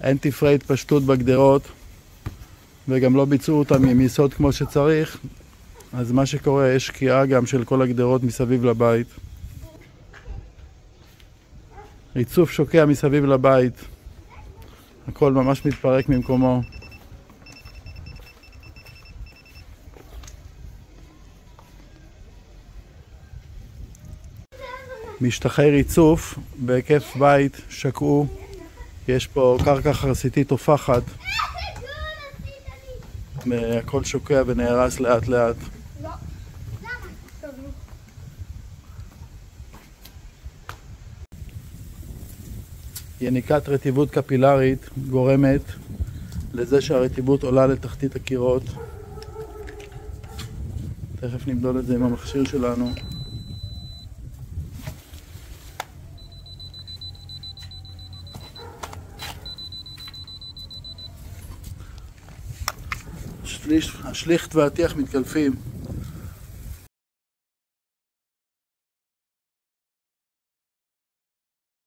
אין תפרי התפשטות בגדרות וגם לא ביצעו אותם עם יסוד כמו שצריך, אז מה שקורה, יש שקיעה גם של כל הגדרות מסביב לבית. ריצוף שוקע מסביב לבית, הכל ממש מתפרק ממקומו. משטחי ריצוף בהיקף בית שקעו, יש פה קרקע חרסיתית תופחת, הכל שוקע ונהרס לאט לאט. יניקת רטיבות קפילרית גורמת לזה שהרטיבות עולה לתחתית הקירות. תכף נמדוד את זה עם המכשיר שלנו. השליכט והטיח מתקלפים.